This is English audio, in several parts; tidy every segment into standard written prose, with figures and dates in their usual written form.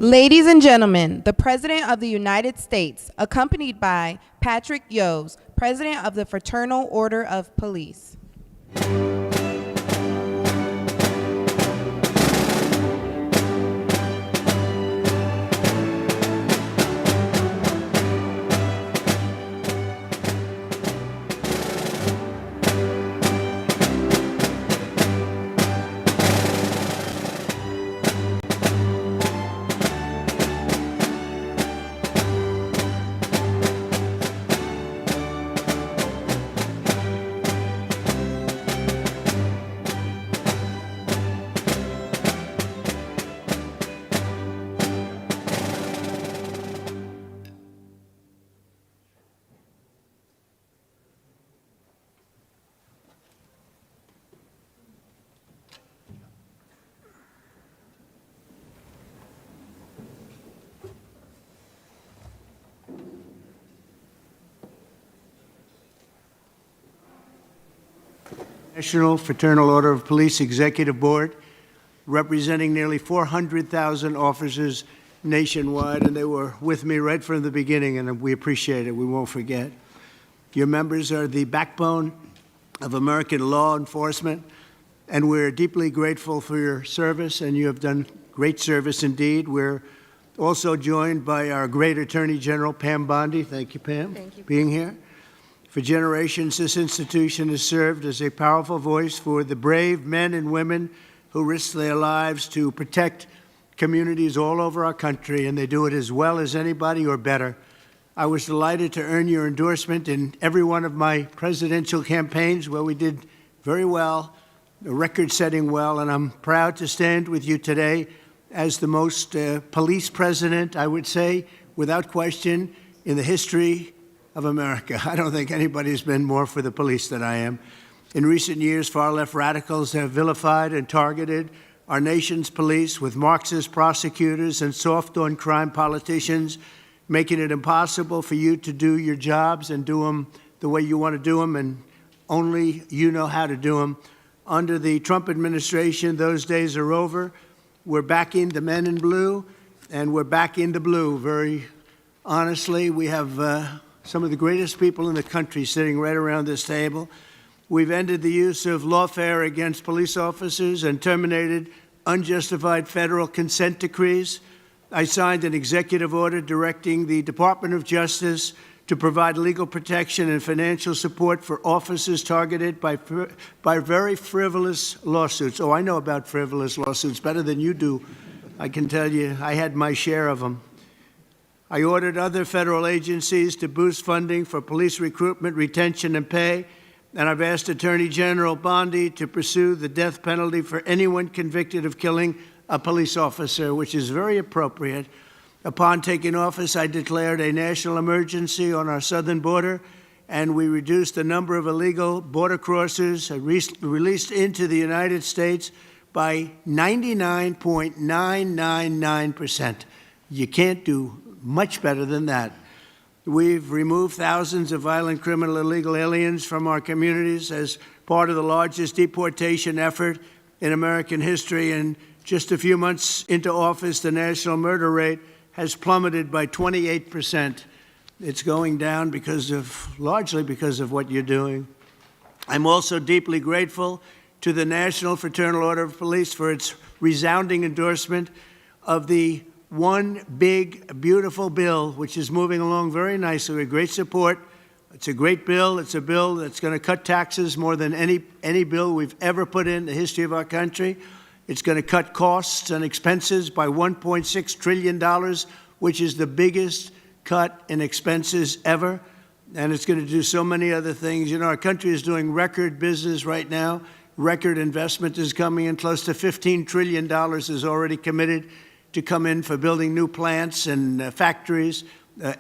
Ladies and gentlemen, the President of the United States, accompanied by Patrick Yos, President of the Fraternal Order of Police. National Fraternal Order of Police Executive Board, representing nearly 400,000 officers nationwide, and they were with me right from the beginning, and we appreciate it. We won't forget. Your members are the backbone of American law enforcement, and we're deeply grateful for your service, and you have done great service indeed. We're also joined by our great Attorney General, Pam Bondi. Thank you, Pam, for being here. For generations, this institution has served as a powerful voice for the brave men and women who risk their lives to protect communities all over our country, and they do it as well as anybody or better. I was delighted to earn your endorsement in every one of my presidential campaigns where we did very well, record-setting well, and I'm proud to stand with you today as the most police president, I would say, without question, in the history of America. I don't think anybody's been more for the police than I am. In recent years, far-left radicals have vilified and targeted our nation's police with Marxist prosecutors and soft-on-crime politicians, making it impossible for you to do your jobs and do them the way you want to do them, and only you know how to do them. Under the Trump administration, those days are over. We're backing the men in blue, and we're backing the blue. Very honestly, we have some of the greatest people in the country sitting right around this table. We've ended the use of lawfare against police officers and terminated unjustified federal consent decrees. I signed an executive order directing the Department of Justice to provide legal protection and financial support for officers targeted by very frivolous lawsuits. Oh, I know about frivolous lawsuits better than you do. I can tell you, I had my share of them. I ordered other federal agencies to boost funding for police recruitment, retention, and pay, and I've asked Attorney General Bondi to pursue the death penalty for anyone convicted of killing a police officer, which is very appropriate. Upon taking office, I declared a national emergency on our southern border, and we reduced the number of illegal border crossers released into the United States by 99.999%. You can't do much better than that. We've removed thousands of violent criminal illegal aliens from our communities as part of the largest deportation effort in American history. And just a few months into office, the national murder rate has plummeted by 28%. It's going down largely because of what you're doing. I'm also deeply grateful to the National Fraternal Order of Police for its resounding endorsement of the one big, beautiful bill, which is moving along very nicely with great support. It's a great bill. It's a bill that's going to cut taxes more than any bill we've ever put in the history of our country. It's going to cut costs and expenses by $1.6 trillion, which is the biggest cut in expenses ever. And it's going to do so many other things. You know, our country is doing record business right now. Record investment is coming in. Close to $15 trillion is already committed to come in for building new plants and factories.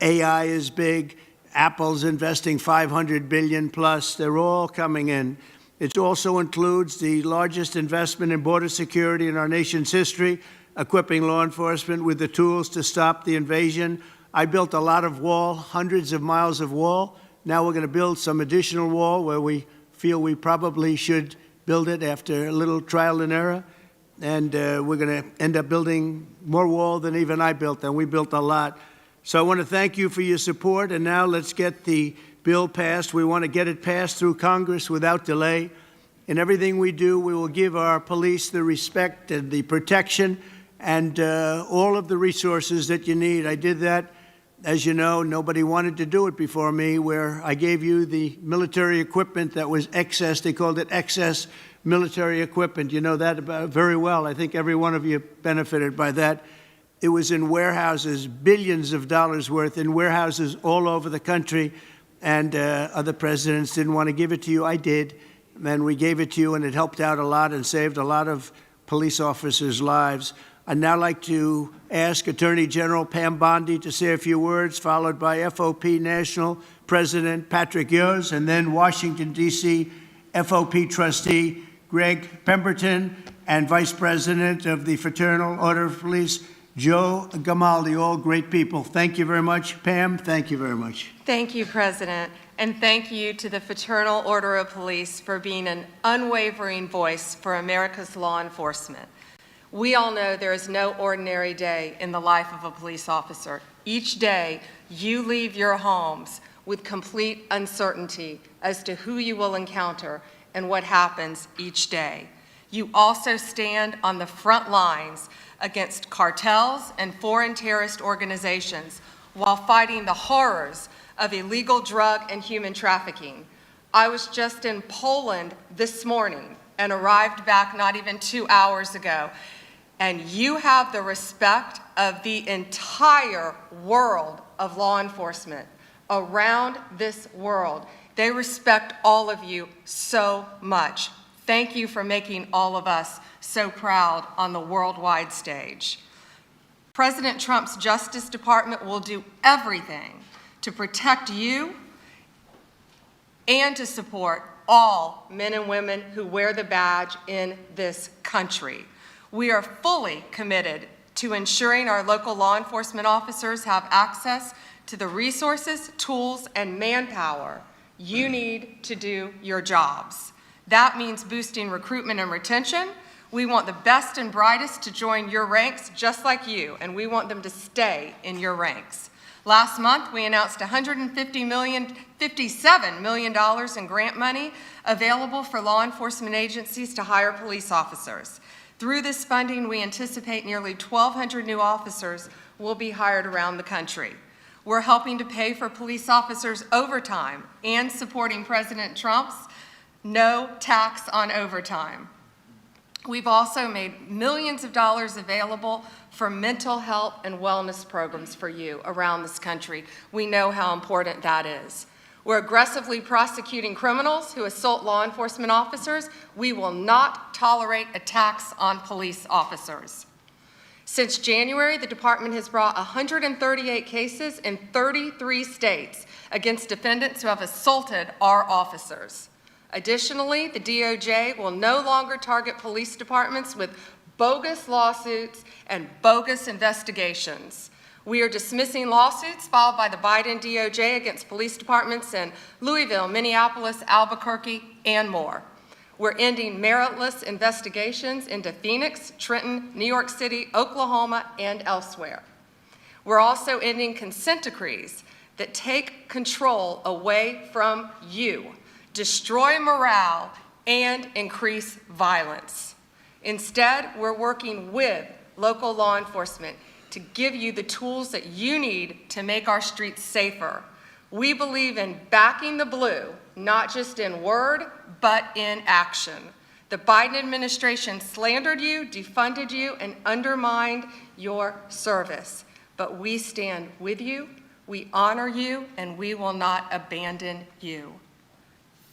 AI is big. Apple's investing $500 billion plus. They're all coming in. It also includes the largest investment in border security in our nation's history, equipping law enforcement with the tools to stop the invasion. I built a lot of wall, hundreds of miles of wall. Now we're going to build some additional wall where we feel we probably should build it after a little trial and error. and we're going to end up building more wall than even I built, and we built a lot. So I want to thank you for your support, and now let's get the bill passed. We want to get it passed through Congress without delay. In everything we do, we will give our police the respect and the protection and all of the resources that you need. I did that, as you know, nobody wanted to do it before me, where I gave you the military equipment that was excess. They called it excess military equipment. You know that about very well. I think every one of you benefited by that. It was in warehouses, billions of dollars worth in warehouses all over the country, and other presidents didn't want to give it to you. I did, and we gave it to you, and it helped out a lot and saved a lot of police officers' lives. I'd now like to ask Attorney General Pam Bondi to say a few words, followed by FOP National President Patrick Yoes, and then Washington, D.C. FOP Trustee Greg Pemberton, and Vice President of the Fraternal Order of Police, Joe Gamaldi, all great people. Thank you very much. Pam, thank you very much. Thank you, President, and thank you to the Fraternal Order of Police for being an unwavering voice for America's law enforcement. We all know there is no ordinary day in the life of a police officer. Each day, you leave your homes with complete uncertainty as to who you will encounter and what happens each day. You also stand on the front lines against cartels and foreign terrorist organizations while fighting the horrors of illegal drug and human trafficking. I was just in Poland this morning and arrived back not even 2 hours ago. And you have the respect of the entire world of law enforcement around this world. They respect all of you so much. Thank you for making all of us so proud on the worldwide stage. President Trump's Justice Department will do everything to protect you and to support all men and women who wear the badge in this country. We are fully committed to ensuring our local law enforcement officers have access to the resources, tools, and manpower you need to do your jobs. That means boosting recruitment and retention. We want the best and brightest to join your ranks just like you, and we want them to stay in your ranks. Last month, we announced $57 million in grant money available for law enforcement agencies to hire police officers. Through this funding, we anticipate nearly 1,200 new officers will be hired around the country. We're helping to pay for police officers' overtime and supporting President Trump's no tax on overtime. We've also made millions of dollars available for mental health and wellness programs for you around this country. We know how important that is. We're aggressively prosecuting criminals who assault law enforcement officers. We will not tolerate attacks on police officers. Since January, the department has brought 138 cases in 33 states against defendants who have assaulted our officers. Additionally, the DOJ will no longer target police departments with bogus lawsuits and bogus investigations. We are dismissing lawsuits filed by the Biden DOJ against police departments in Louisville, Minneapolis, Albuquerque, and more. We're ending meritless investigations into Phoenix, Trenton, New York City, Oklahoma, and elsewhere. We're also ending consent decrees that take control away from you, destroy morale, and increase violence. Instead, we're working with local law enforcement to give you the tools that you need to make our streets safer. We believe in backing the blue, not just in word, but in action. The Biden administration slandered you, defunded you, and undermined your service. But we stand with you, we honor you, and we will not abandon you.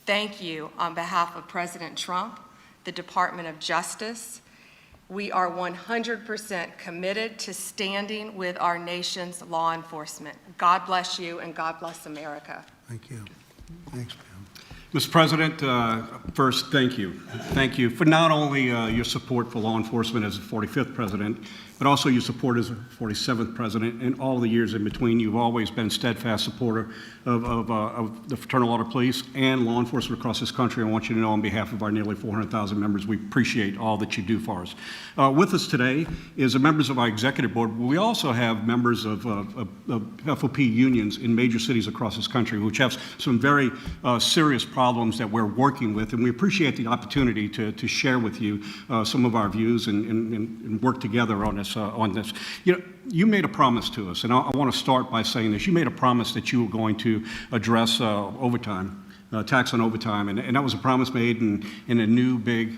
Thank you on behalf of President Trump, the Department of Justice. We are 100% committed to standing with our nation's law enforcement. God bless you, and God bless America. Thank you. Thanks, Pam. Mr. President, first, thank you. Thank you for not only your support for law enforcement as the 45th president, but also your support as a 47th president and all the years in between. You've always been a steadfast supporter of the Fraternal Order of Police and law enforcement across this country. I want you to know on behalf of our nearly 400,000 members, we appreciate all that you do for us. With us today is the members of our executive board. We also have members of FOP unions in major cities across this country, which have some very serious problems that we're working with, and we appreciate the opportunity to share with you some of our views and work together on this. You know, you made a promise to us, and I want to start by saying this. You made a promise that you were going to address overtime, tax on overtime, and that was a promise made in a new big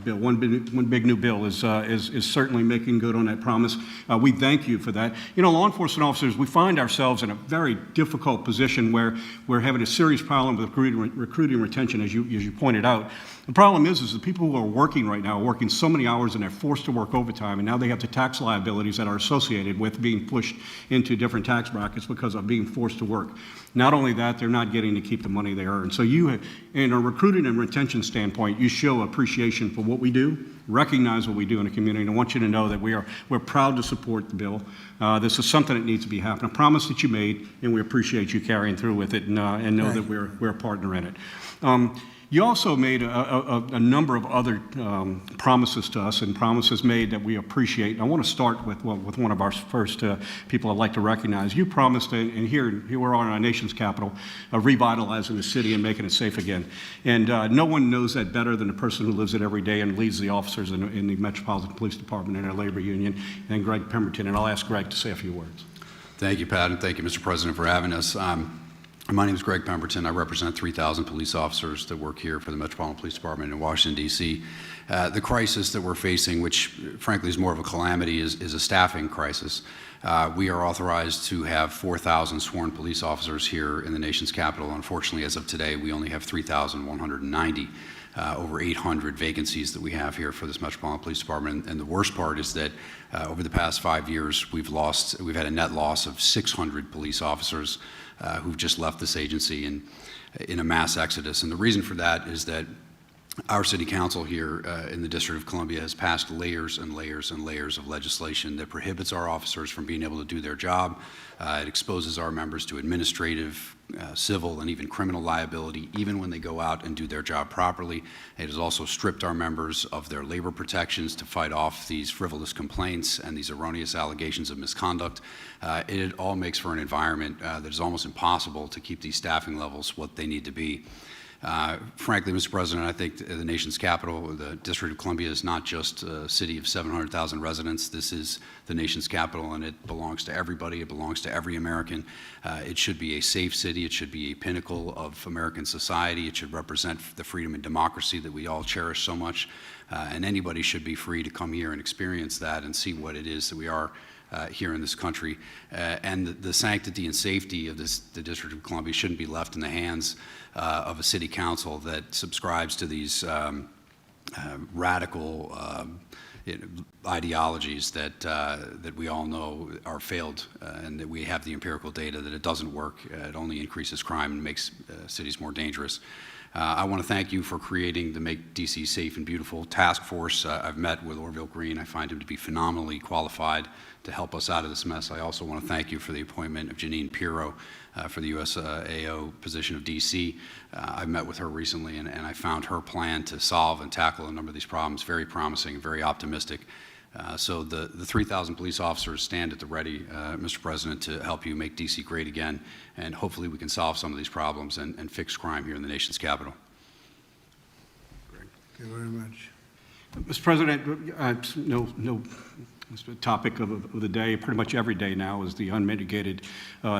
bill. One big new bill is certainly making good on that promise. We thank you for that. You know, law enforcement officers, we find ourselves in a very difficult position where we're having a serious problem with recruiting retention, as you pointed out. The problem is the people who are working right now are working so many hours and they're forced to work overtime, and now they have the tax liabilities that are associated with being pushed into different tax brackets because of being forced to work. Not only that, they're not getting to keep the money they earn. So you, in a recruiting and retention standpoint, you show appreciation for what we do, recognize what we do in the community, and I want you to know that we're proud to support the bill. This is something that needs to be happening. A promise that you made, and we appreciate you carrying through with it, and know that we're a partner in it. You also made a number of other promises to us, and promises made that we appreciate. And I want to start with one of our first people I'd like to recognize. You promised, and here we're on our nation's capital, revitalizing the city and making it safe again. And no one knows that better than the person who lives it every day and leads the officers in the Metropolitan Police Department and our labor union, and Greg Pemberton. And I'll ask Greg to say a few words. Thank you, Pat, and thank you, Mr. President, for having us. My name is Greg Pemberton. I represent 3,000 police officers that work here for the Metropolitan Police Department in Washington, D.C. The crisis that we're facing, which frankly is more of a calamity, is a staffing crisis. We are authorized to have 4,000 sworn police officers here in the nation's capital. Unfortunately, as of today, we only have 3,190. Over 800 vacancies that we have here for this Metropolitan Police Department. And the worst part is that over the past 5 years, we've had a net loss of 600 police officers who've just left this agency in a mass exodus. And the reason for that is that our city council here in the District of Columbia has passed layers and layers and layers of legislation that prohibits our officers from being able to do their job. It exposes our members to administrative, civil, and even criminal liability, even when they go out and do their job properly. It has also stripped our members of their labor protections to fight off these frivolous complaints and these erroneous allegations of misconduct. It all makes for an environment that is almost impossible to keep these staffing levels what they need to be. Frankly, Mr. President, I think the nation's capital, the District of Columbia, is not just a city of 700,000 residents. This is the nation's capital, and it belongs to everybody. It belongs to every American. It should be a safe city. It should be a pinnacle of American society. It should represent the freedom and democracy that we all cherish so much. And anybody should be free to come here and experience that and see what it is that we are here in this country. And the sanctity and safety of the District of Columbia shouldn't be left in the hands of a city council that subscribes to these radical ideologies that we all know are failed, and that we have the empirical data that it doesn't work. It only increases crime and makes cities more dangerous. I want to thank you for creating the Make DC Safe and Beautiful task force. I've met with Orville Green. I find him to be phenomenally qualified to help us out of this mess. I also want to thank you for the appointment of Janine Pirro for the USAO position of DC. I've met with her recently, and I found her plan to solve and tackle a number of these problems very promising and very optimistic. So the 3,000 police officers stand at the ready, Mr. President, to help you make DC great again, and hopefully we can solve some of these problems and fix crime here in the nation's capital. Thank you very much. Mr. President, it's the topic of the day, pretty much every day now, is the unmitigated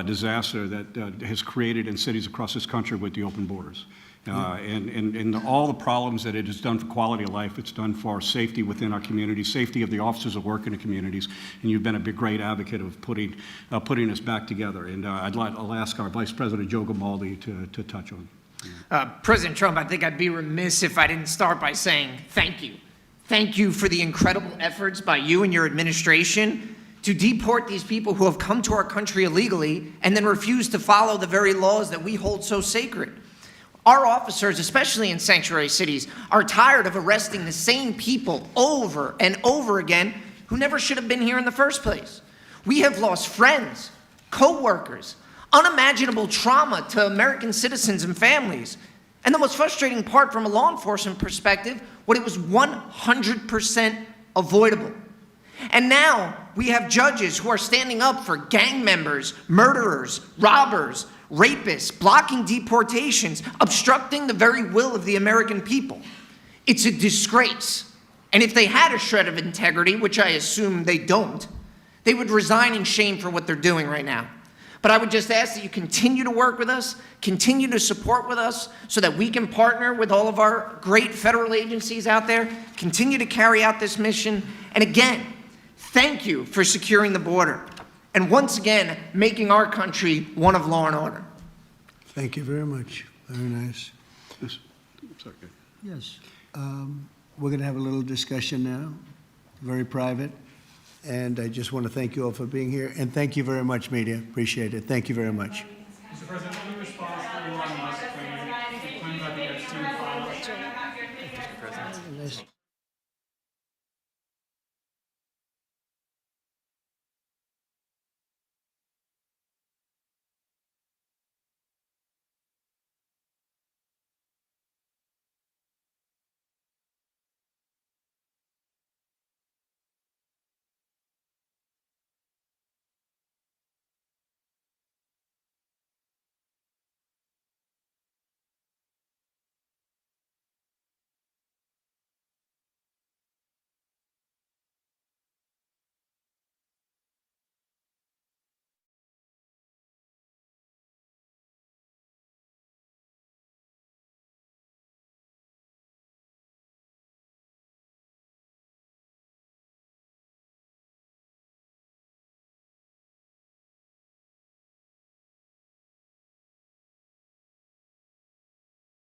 disaster that has created in cities across this country with the open borders. And all the problems that it has done for quality of life, it's done for safety within our communities, safety of the officers that work in the communities, and you've been a great advocate of putting us back together. And I'll ask our Vice President Joe Grimaldi to touch on. President Trump, I think I'd be remiss if I didn't start by saying thank you. Thank you for the incredible efforts by you and your administration to deport these people who have come to our country illegally and then refuse to follow the very laws that we hold so sacred. Our officers, especially in sanctuary cities, are tired of arresting the same people over and over again who never should have been here in the first place. We have lost friends, co-workers, unimaginable trauma to American citizens and families. And the most frustrating part from a law enforcement perspective, what it was 100% avoidable. And now we have judges who are standing up for gang members, murderers, robbers, rapists, blocking deportations, obstructing the very will of the American people. It's a disgrace. And if they had a shred of integrity, which I assume they don't, they would resign in shame for what they're doing right now. But I would just ask that you continue to work with us, continue to support with us so that we can partner with all of our great federal agencies out there, continue to carry out this mission. And again, thank you for securing the border and once again making our country one of law and order. Thank you very much. Very nice. Yes. Sorry. Yes. We're going to have a little discussion now, very private. And I just want to thank you all for being here. And thank you very much, media. Appreciate it. Thank you very much. Mr. President, any response to Elon Musk claiming that the Epstein files?